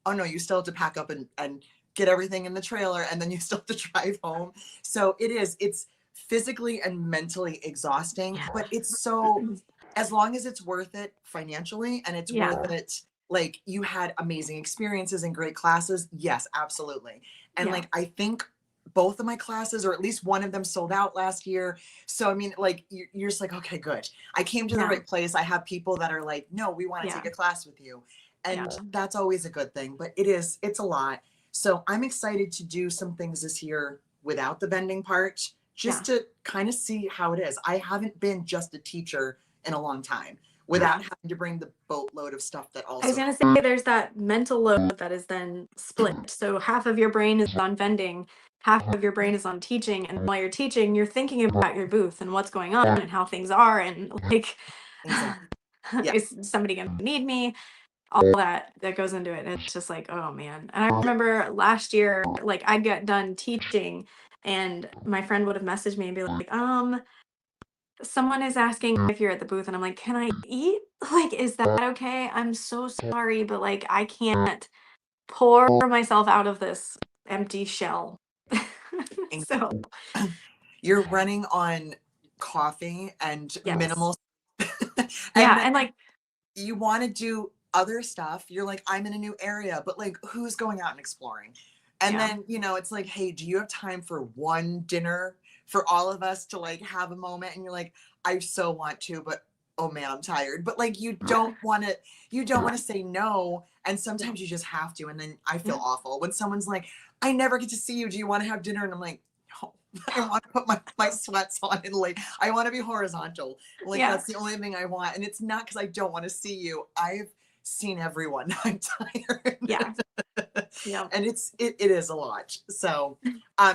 oh no, you still have to pack up and get everything in the trailer, and then you still have to drive home. So it's physically and mentally exhausting, but it's so, as long as it's worth it financially and it's worth it like you had amazing experiences and great classes. Yes, absolutely. And Yeah. like, I think both of my classes, or at least one of them, sold out last year. So, I mean, like, you're just like, okay, good. I came to the Yeah. right place. I have people that are like, no, we want to Yeah. take a class with you. And Yeah. that's always a good thing, but it's a lot. So I'm excited to do some things this year without the vending part, just to kind of see how it is. I haven't been just a teacher in a long time without having to bring the boatload of stuff that also. I was gonna say there's that mental load that is then split. So half of your brain is on vending, half of your brain is on teaching, and while you're teaching, you're thinking about your booth and what's going on and how things are, and like, Exactly. Yeah. is somebody gonna need me? All that goes into it. And it's just like, oh man. And I remember last year, like I'd get done teaching, and my friend would have messaged me and be like, someone is asking if you're at the booth, and I'm like, can I eat? Like, is that okay? I'm so sorry, but like I can't pour myself out of this empty shell. So You're running on coffee and yes. minimal. Yeah. And And like, you want to do other stuff. You're like, I'm in a new area, but like, who's going out and exploring? And then, it's like, hey, do you have time for one dinner for all of us to like have a moment? And you're like, I so want to, but oh man, I'm tired. But like, you don't want to say no. And sometimes you just have to. And then I feel awful when someone's like, I never get to see you. Do you want to have dinner? And I'm like, no, I want to put my sweats on and like, I want to be horizontal. Like, that's the only thing I want. And it's not because I don't want to see you. I've seen everyone. I'm tired. yeah. And it is a lot. So,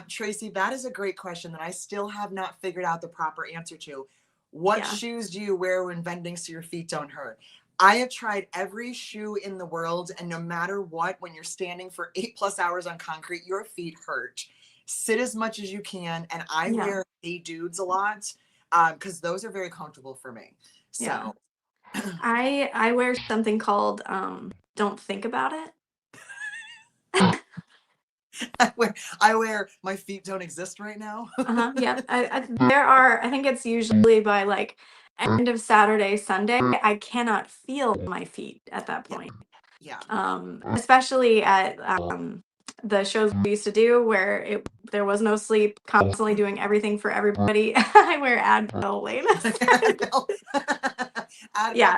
Tracy, that is a great question that I still have not figured out the proper answer to. What shoes do you wear when vending so your feet don't hurt? I have tried every shoe in the world, and no matter what, when you're standing for 8+ hours on concrete, your feet hurt. Sit as much as you can, and I wear Hey Dudes a lot because those are very comfortable for me. So I wear something called Don't Think About It. I wear My Feet Don't Exist right now. Yeah. I think it's usually by like end of Saturday, Sunday, I cannot feel my feet at that point. Yeah. Especially at the shows we used to do where there was no sleep, constantly doing everything for everybody. I wear Advil latest. Advil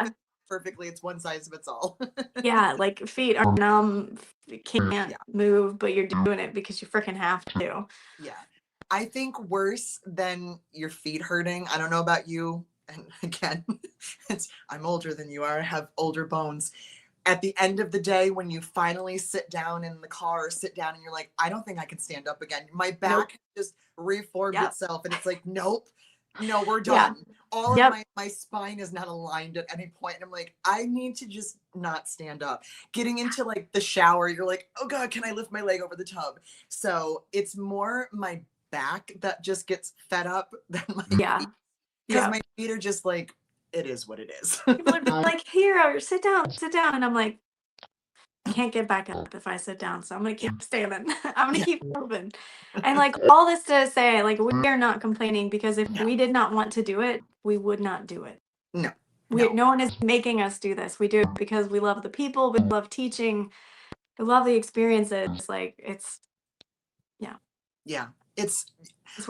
fits perfectly. It's one size fits all. Yeah, like feet are numb, can't move, but you're doing it because you freaking have to. Yeah. I think worse than your feet hurting. I don't know about you. And again, I'm older than you are. I have older bones. At the end of the day, when you finally sit down in the car or sit down and you're like, I don't think I can stand up again. My back just reformed itself. And it's like, nope, no, we're done. All of my spine is not aligned at any point. And I'm like, I need to just not stand up. Getting into like the shower, you're like, oh God, can I lift my leg over the tub? So it's more my back that just gets fed up than my feet. Because my feet are just like, it is what it is. People are like, here, sit down. And I'm like, I can't get back up if I sit down. So I'm going to keep standing. I'm going to keep moving. And like all this to say, like, we are not complaining because if we did not want to do it, we would not do it. No. No one is making us do this. We do it because we love the people. We love teaching. We love the experiences. Like it's,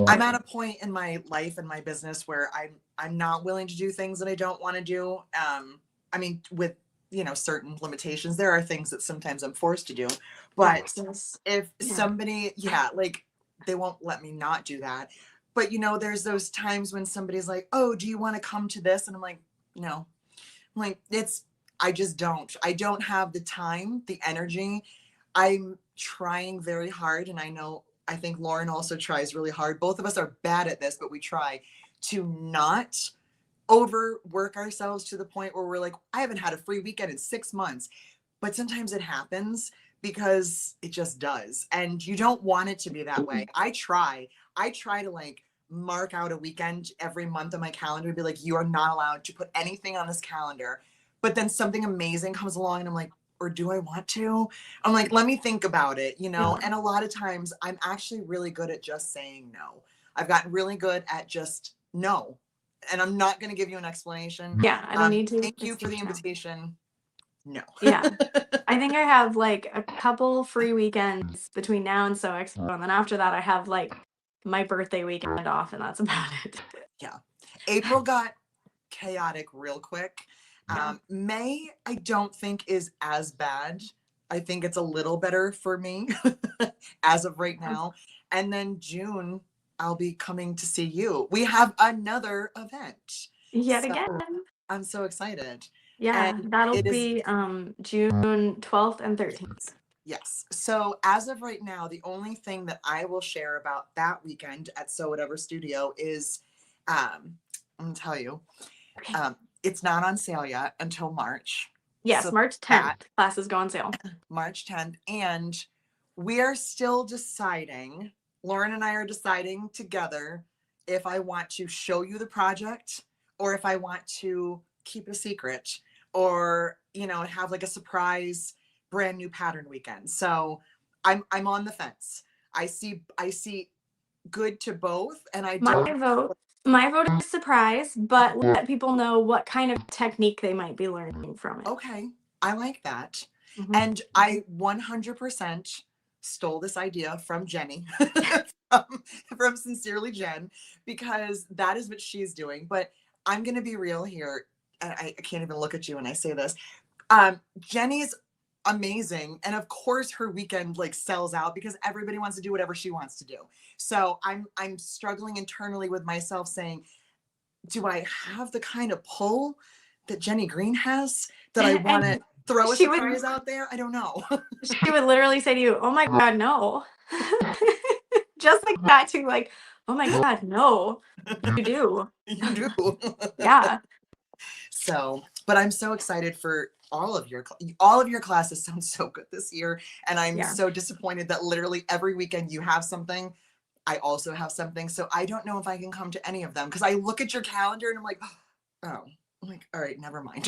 I'm at a point in my life and my business where I'm not willing to do things that I don't want to do. I mean, with certain limitations, there are things that sometimes I'm forced to do, but if somebody, like they won't let me not do that. But there's those times when somebody's like, oh, do you want to come to this? And I'm like, no. I'm like, I just don't. I don't have the time, the energy. I'm trying very hard, and I think Lauren also tries really hard. Both of us are bad at this, but we try to not overwork ourselves to the point where we're like, I haven't had a free weekend in 6 months. But sometimes it happens because it just does. And you don't want it to be that way. I try to like mark out a weekend every month on my calendar and be like, you are not allowed to put anything on this calendar. But then something amazing comes along and I'm like, or do I want to? I'm like, let me think about it, And a lot of times I'm actually really good at just saying no. I've gotten really good at just no. And I'm not going to give you an explanation. I don't need to. Thank you for the invitation. No. Yeah. I think I have like a couple free weekends between now and So Expo, and then after that I have like my birthday weekend off, and that's about it. Yeah. April got chaotic real quick. Yeah. May, I don't think is as bad. I think it's a little better for me as of right now. And then June, I'll be coming to see you. We have another event. Yet So again. I'm so excited. Yeah, And that'll it is, be June 12th and 13th. yes. So as of right now, the only thing that I will share about that weekend at So Whatever Studio is, I'm gonna tell you, Okay. it's not on sale yet until March. Yes, So March 10th. that Classes go on sale. March 10th. And we are still deciding, Lauren and I are deciding together if I want to show you the project or if I want to keep it a secret or, have like a surprise brand new pattern weekend. So I'm on the fence. I see good to both and I My don't. vote, my vote is surprise, but let people know what kind of technique they might be learning from it. Okay, I like that. Mhm. And I 100% stole this idea from Jenny, from Sincerely Jen, because that is what she's doing. But I'm going to be real here. And I can't even look at you when I say this. Jenny's amazing. And of course her weekend like sells out because everybody wants to do whatever she wants to do. So I'm struggling internally with myself saying, do I have the kind of pull that Jenny Green has that I want to And throw a she would surprise out there? I don't know. she would literally say to you, "Oh my God, no." Just like that too, like, "Oh my God, no." You do. You do. Yeah. So, but I'm so excited for all of your classes sound so good this year, and I'm Yeah. so disappointed that literally every weekend you have something. I also have something, so I don't know if I can come to any of them because I look at your calendar and I'm like, oh, I'm like, all right, never mind.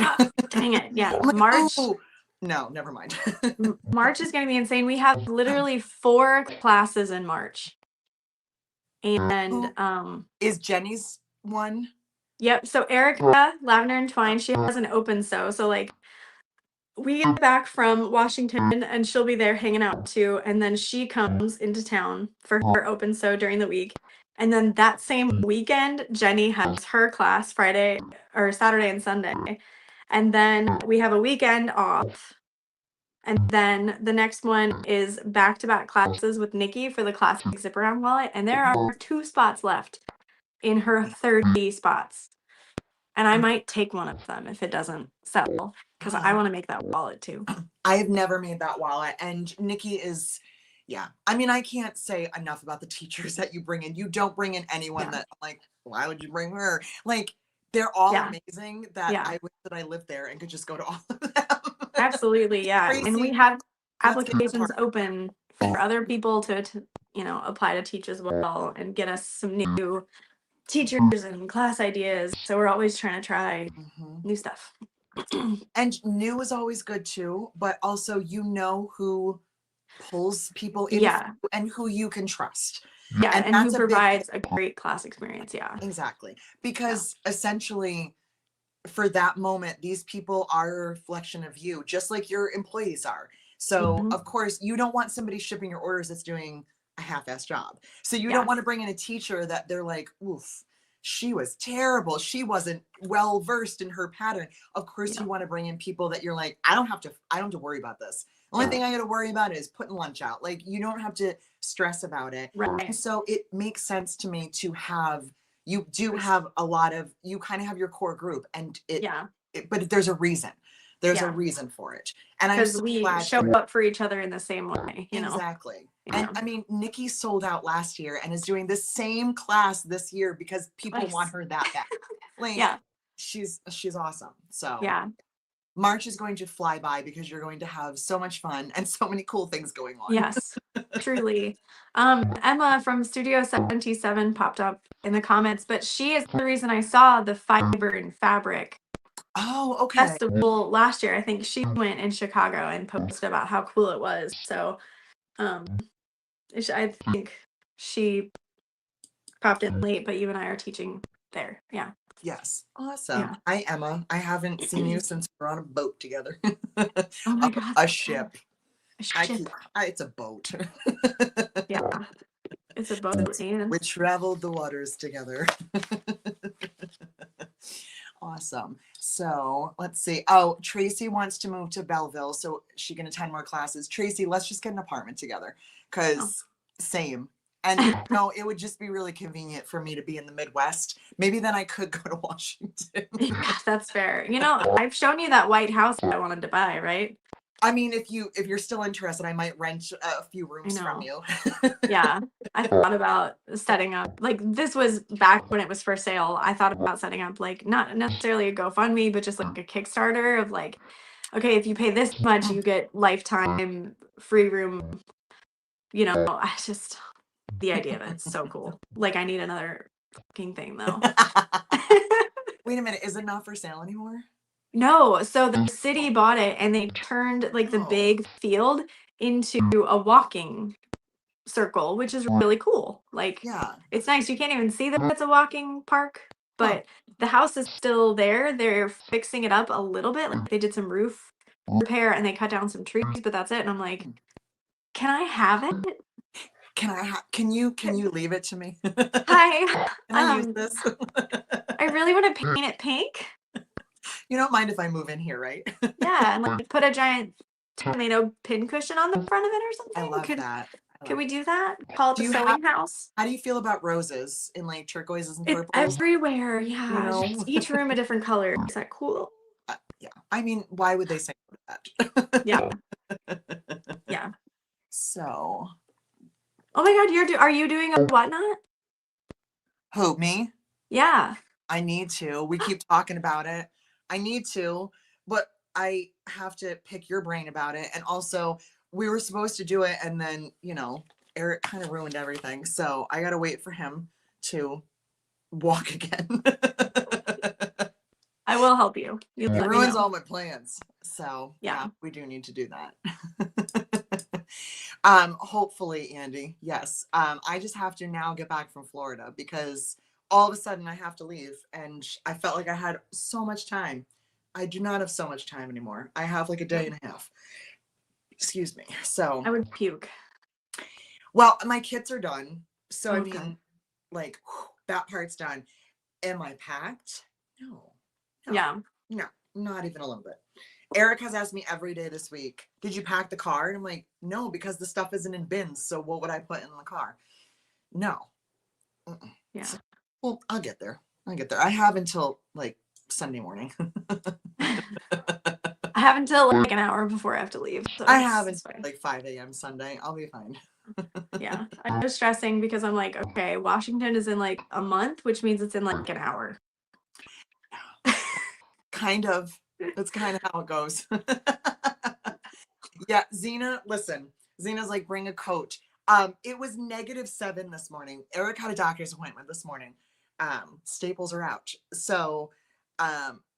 Dang it. Yeah. I'm like, March oh, no, never mind. March is going to be insane. We have literally 4 classes in March. And Who is Jenny's one? yep, so Erica, Lavender and Twine, she has an open so like we get back from Washington and she'll be there hanging out too, and then she comes into town for her open sew during the week. And then that same weekend, Jenny has her class Friday or Saturday and Sunday. And then we have a weekend off. And then the next one is back-to-back classes with Nikki for the classic zip around wallet. And there are 2 spots left in her 30 spots. And I might take one of them if it doesn't sell because I want to make that wallet too. I've never made that wallet, and Nikki is, yeah. I mean, I can't say enough about the teachers that you bring in. You don't bring in anyone Yeah. that I'm like, why would you bring her? Like, they're all Yeah. amazing that Yeah. I wish that I lived there and could just go to all of them. Absolutely. Yeah. And we Tracy, have let's get the applications part. open for other people to apply to teach as well and get us some new teachers and class ideas. So we're always trying to try Mhm. new stuff. And new is always good too, but also who pulls people in Yeah. and who you can trust. Yeah. And And who that's a big thing. provides a great class experience. Yeah. Exactly. Yeah. Because essentially for that moment, these people are a reflection of you, just like your employees are. So, Mhm. of course, you don't want somebody shipping your orders that's doing a half-ass job. So you don't Yeah. want to bring in a teacher that they're like, oof, she was terrible. She wasn't well versed in her pattern. Of course, Yeah. you want to bring in people that you're like, I don't have to worry about this. The only thing I got to worry about is putting lunch out. Like, you don't have to stress about it. And Right. so it makes sense to me to have, you do have a lot of, you kind of have your core group, and Yeah. but there's a reason. There's a Yeah. reason for it. And I'm Because so we glad show for up for each other in the same way, exactly. And Yeah. I mean, Nikki sold out last year and is doing the same class this year because people want Nice. her that bad. Like, Yeah. she's awesome. So Yeah. March is going to fly by because you're going to have so much fun and so many cool things going on. Yes. Truly. Emma from Studio 77 popped up in the comments, but she is the reason I saw the Fiber and Fabric Oh, okay. festival last year. I think she went in Chicago and posted about how cool it was. So I think she popped in late, but you and I are teaching there. Yeah. Yes. Awesome. Yeah. Hi, Emma. I haven't seen you since we were on a boat together. Oh my God. A ship. A ship. It's a boat. Yeah. It's a boat, and We traveled the waters together. Awesome. So let's see. Oh, Tracy wants to move to Belleville so she can attend more classes. Tracy, let's just get an apartment together oh. because same. And you know, it would just be really convenient for me to be in the Midwest. Maybe then I could go to Washington. Yeah, that's fair. You know, I've shown you that white house I wanted to buy, right? I mean, if you're still interested, I might rent a few I rooms from know. you. Yeah. I thought about setting up, like, this was back when it was for sale. I thought about setting up, like, not necessarily a GoFundMe, but just like a Kickstarter of like, okay, if you pay this much, you get lifetime free room. You know, I just, the idea of it's so cool. Like, I need another fucking thing though. Wait a minute, is it not for sale anymore? No, so the city bought it and they turned like the Oh, big field into a walking circle, which is really cool. Like, yeah. it's nice. You can't even see that it's a walking park, Huh. but the house is still there. They're fixing it up a little bit. Like, they did some roof repair and they cut down some trees, but that's it. And I'm like, can I have it? Can you leave it to me? Hi. Can I use this? I really want to paint it pink. You don't mind if I move in here, right? Yeah, and like put a giant tomato pin cushion on the front of it or I something. love Could that. Can we do that? Call it Do the you have, sewing house. how do you feel about roses in like turquoises and It's purples? everywhere. You Yeah, know? just each room a different color. Is that cool? Yeah. I mean, why would they say that? Yeah, yeah. So, Oh my God, are you doing a whatnot? who, me? Yeah. I need to. We keep talking about it. I need to, but I have to pick your brain about it. And also, we were supposed to do it, and then, you know, Eric kind of ruined everything. So I got to wait for him to walk again. I will help you. You He let me ruins know. all my plans. So Yeah. yeah, we do need to do that. Hopefully, Andy. Yes. I just have to now get back from Florida because all of a sudden I have to leave, and I felt like I had so much time. I do not have so much time anymore. I have like a day and a half. Excuse me. So, I would puke. well, my kits are done. So I Okay. mean, like that part's done. Am I packed? No. No. Yeah. No, not even a little bit. Eric has asked me every day this week, did you pack the car? And I'm like, no, because the stuff isn't in bins. So what would I put in the car? No. Mm-mm. Yeah. So, well, I'll get there. I'll get there. I have until like Sunday morning. I have until like an hour before I have to leave. So I have it's until fine. like 5 a.m. Sunday. I'll be fine. Yeah. I was stressing because I'm like, okay, Washington is in like a month, which means it's in like an hour. Kind of. That's kind of how it goes. Yeah, Xena, listen. Xena's like, bring a coat. It was -7 this morning. Eric had a doctor's appointment this morning. Staples are out. So,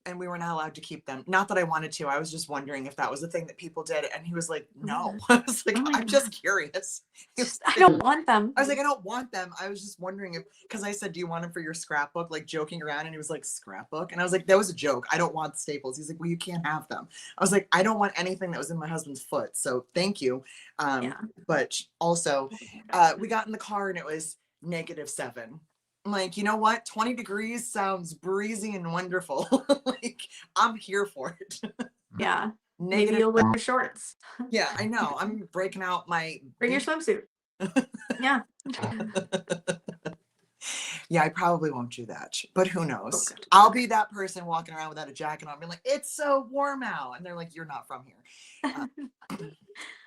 and we were not allowed to keep them. Not that I wanted to. I was just wondering if that was a thing that people did. And he was like, no. I was like, Oh my I'm God. just curious. I don't want them. I was like, I don't want them. I was just wondering if, because I said, do you want them for your scrapbook? Like joking around. And he was like, scrapbook. And I was like, that was a joke. I don't want staples. He's like, well, you can't have them. I was like, I don't want anything that was in my husband's foot. So thank you. Yeah. But also, we got in the car and it was -7. I'm like, you know what? 20 degrees sounds breezy and wonderful. Like, I'm here for it. Yeah. Maybe Negative. you'll wear shorts. Yeah, I know. I'm breaking out my. Bring your swimsuit. Yeah. Yeah, I probably won't do that, but who knows? Okay. I'll be that person walking around without a jacket on, being like, it's so warm out. And they're like, you're not from here.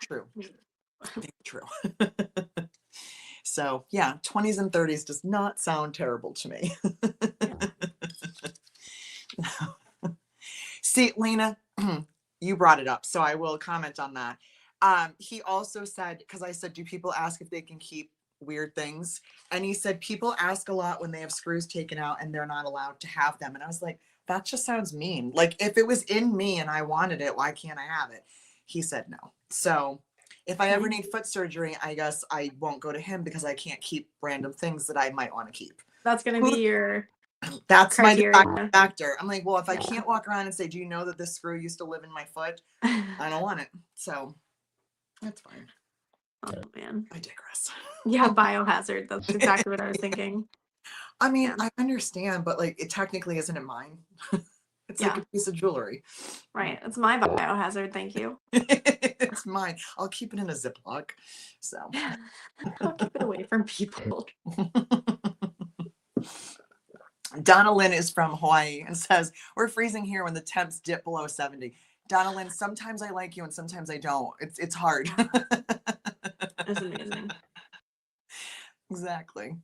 True. True. So yeah, 20s and 30s does not sound terrible to me. See, Lena, you brought it up, so I will comment on that. He also said, because I said, do people ask if they can keep weird things? And he said, people ask a lot when they have screws taken out and they're not allowed to have them. And I was like, that just sounds mean. Like, if it was in me and I wanted it, why can't I have it? He said no. So if I ever need foot surgery, I guess I won't go to him because I can't keep random things that I might want to keep. That's going to be your That's my criteria. deciding factor. I'm like, well, if I Yeah. can't walk around and say, do you know that this screw used to live in my foot? I don't want it. So that's fine. Oh man. I digress. Yeah, biohazard. That's exactly what I was thinking. I mean, Yeah. I understand, but like it technically isn't mine. It's like Yeah. a piece of jewelry. Right. It's my biohazard. Thank you. It's mine. I'll keep it in a Ziploc. So I'll keep it away from people. Donna Lynn is from Hawaii and says, we're freezing here when the temps dip below 70. Donna Lynn, sometimes I like you and sometimes I don't. It's hard. That's amazing. Exactly.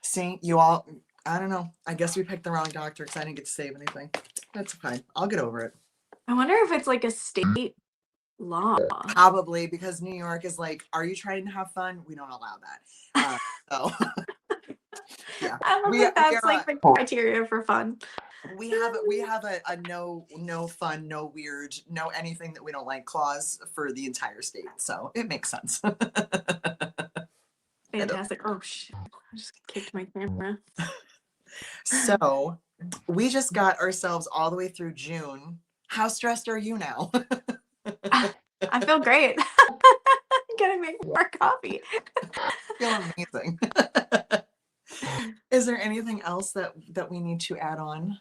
See, you all, I don't know. I guess we picked the wrong doctor because I didn't get to save anything. That's fine. I'll get over it. I wonder if it's like a state law. Probably because New York is like, are you trying to have fun? We don't allow that. So yeah. I love that that's like the criteria for fun. We have a no fun, no weird, no anything that we don't like clause for the entire state. So it makes sense. Fantastic. Oh shit. I just kicked my camera. So we just got ourselves all the way through June. How stressed are you now? I feel great. I'm gonna make more coffee. I feel amazing. Is there anything else that we need to add on?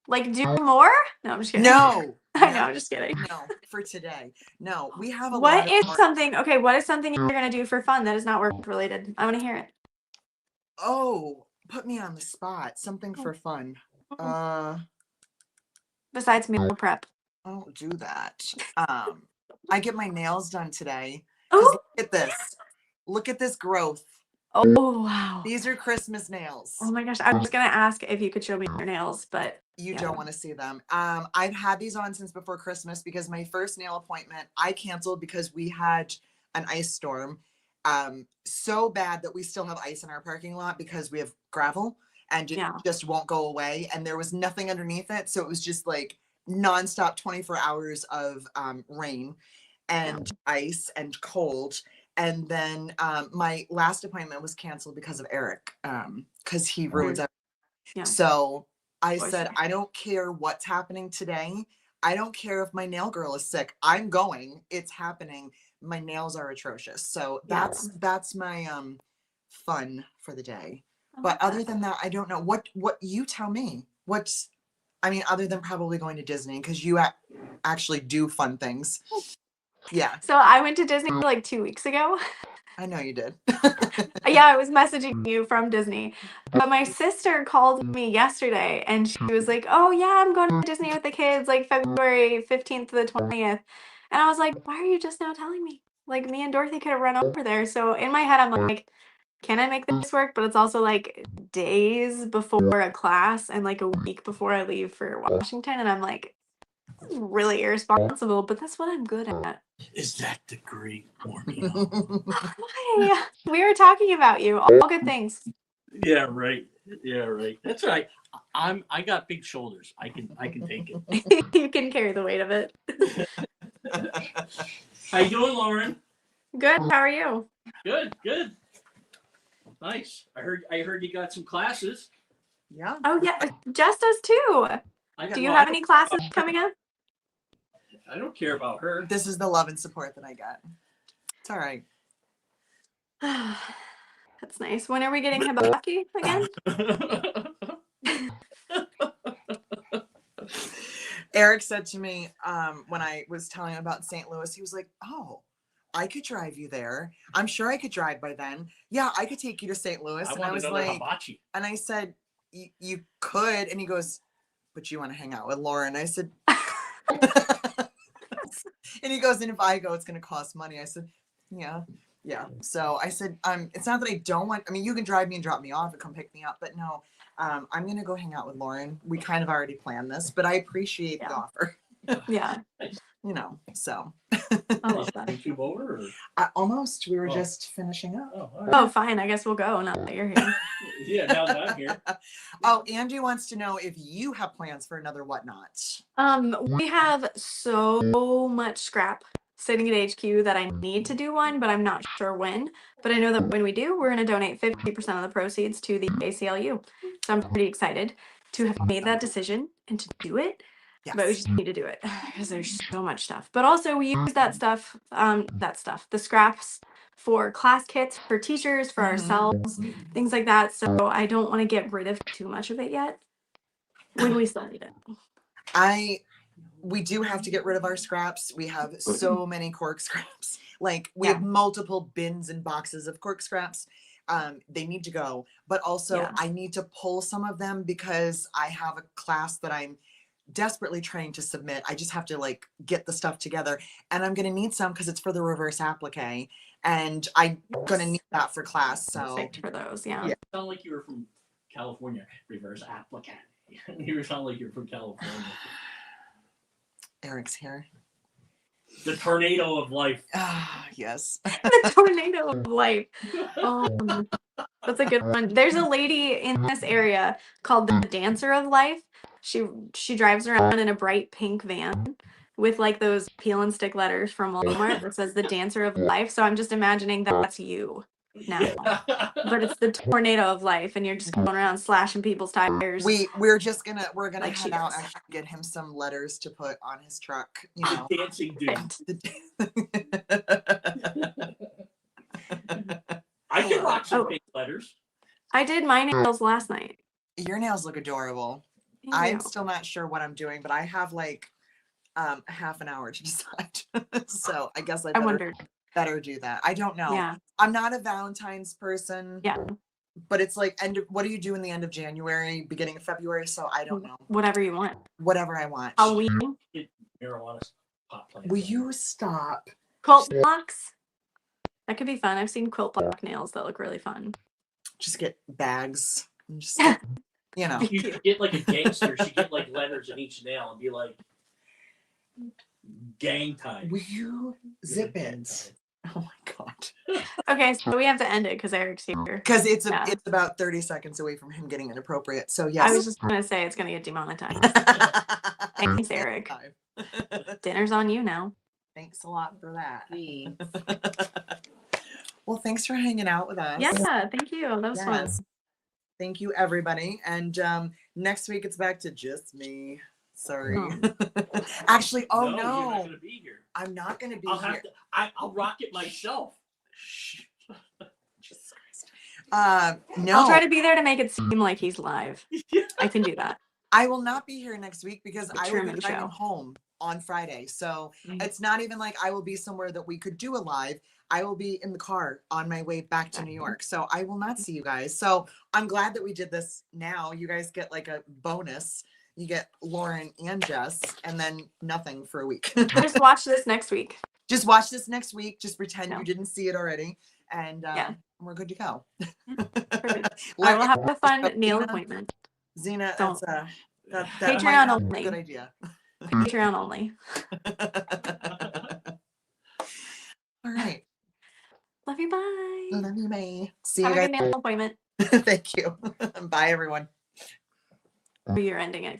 Like do more? No, I'm just kidding. No. I know, I'm just kidding. No, for today. No, we have a What lot is of something, okay, what is something you're gonna do for fun that is not work related? I want to hear it. Oh, put me on the spot. Something for fun. Besides meal prep. I don't do that. I get my nails done today. Oh, Look at this. Look at this growth. oh wow. These are Christmas nails. Oh my gosh. I was gonna ask if you could show me your nails, but you don't want to see them. I've had these on since before Christmas because my first nail appointment I canceled because we had an ice storm. So bad that we still have ice in our parking lot because we have gravel and it just won't go away. And there was nothing underneath it. So it was just like nonstop 24 hours of rain and ice and cold. And then my last appointment was canceled because of Eric, because he ruins everything. Yeah. So I said, I don't care what's happening today. I don't care if my nail girl is sick. I'm going. It's happening. My nails are atrocious. So that's my fun for the day. But other than that, I don't know. What you tell me. Other than probably going to Disney, because you actually do fun things. Yeah. So I went to Disney like 2 weeks ago. I know you did. Yeah, I was messaging you from Disney. But my sister called me yesterday and she was like, oh yeah, I'm going to Disney with the kids like February 15th to the 20th. And I was like, why are you just now telling me? Like me and Dorothy could have run over there. So in my head, I'm like, can I make this work? But it's also like days before a class and like a week before I leave for Washington. And I'm like, really irresponsible, but that's what I'm good at. Is that the great morning? Hi. We were talking about you. All good things. Yeah, right. Yeah, right. That's right. I got big shoulders. I can take it. You can carry the weight of it. How you doing, Lauren? Good. How are you? Good. Nice. I heard you got some classes. Yeah. Oh yeah, Jess does too. Do you have any classes coming up? I don't care about her. This is the love and support that I got. It's all right. That's nice. When are we getting hibachi again? Eric said to me when I was telling him about St. Louis, he was like, oh, I could drive you there. I'm sure I could drive by then. Yeah, I could take you to St. Louis. And I was like, hibachi. And I said, you could. And he goes, but you want to hang out with Lauren. I said, and he goes, and if I go, it's going to cost money. I said, yeah. So I said, it's not that I don't want, you can drive me and drop me off and come pick me up, but no, I'm going to go hang out with Lauren. We kind of already planned this, but I appreciate the offer. Yeah. So. I love that. Think you over? Almost. We were just finishing up. Oh, fine. I guess we'll go now that you're here. Yeah, now that I'm here. Oh, Angie wants to know if you have plans for another whatnot. We have so much scrap. sitting at HQ that I need to do one, but I'm not sure when. But I know that when we do, we're going to donate 50% of the proceeds to the ACLU. So I'm pretty excited to have made that decision and to do it. Yes. But we just need to do it because there's so much stuff. But also we use that stuff, the scraps for class kits, for teachers, for ourselves, things like that. So I don't want to get rid of too much of it yet when we still need it. We do have to get rid of our scraps. We have so many cork scraps. Like we have multiple bins and boxes of cork scraps. They need to go, but also I need to pull some of them because I have a class that I'm desperately trying to submit. I just have to like get the stuff together, and I'm going to need some because it's for the reverse applique, and I'm going to need that for class. So perfect for those. You sound like you were from California. Reverse applique. You sound like you're from California. Eric's here. The tornado of life. Ah, yes. The tornado of life. Oh, that's a good one. There's a lady in this area called the Dancer of Life. She drives around in a bright pink van with like those peel and stick letters from Walmart that says the Dancer of Life. So I'm just imagining that's you now. But it's the tornado of life, and you're just going around slashing people's tires. We're gonna Like head out and get him some letters to put on his truck. You know, dancing dude. I I can rock some pink letters. I did my nails last night. Your nails look adorable. I'm still not sure what I'm doing, but I have like half an hour to decide. So I guess I better do that. I don't know. Yeah. I'm not a Valentine's person. Yeah. But it's like what do you do in the end of January, beginning of February? So I don't know. Whatever you want. Whatever I want. Halloween. Marijuana pot plant. Will you stop? Quilt blocks. That could be fun. I've seen quilt block nails that look really fun. Just get bags. And just, you know. You should get like a gangster. She get like letters in each nail and be like, gang time. Will you zip it? Oh my god. Okay, so we have to end it because Eric's here. Because it's about 30 seconds away from him getting inappropriate. So yes. I was just gonna say it's gonna get demonetized. Thanks, Eric. Dinner's on you now. Thanks a lot for that. Well, thanks for hanging out with us. Yeah, thank you. That was fun. Thank you, everybody. And next week it's back to just me. Sorry. Actually, no. You're not gonna be here. I'm not gonna be here. I'll rock it myself. Jesus Christ. No. I'll try to be there to make it seem like he's live. I can do that. I will not be here next week because I will be driving show. home on Friday. So it's not even like I will be somewhere that we could do a live. I will be in the car on my way back to New York. So I will not see you guys. So I'm glad that we did this now. You guys get like a bonus. You get Lauren and Jess, and then nothing for a week. Just watch this next week. Just watch this next week. Just pretend you didn't see it already. And we're good to go. Perfect. I will have a fun nail appointment. Xena, that Patreon only. Good idea. Patreon only. All right. Love you. Bye. Love you. Bye. See you have guys. a good nail appointment. Thank you. Bye, everyone. You're ending it.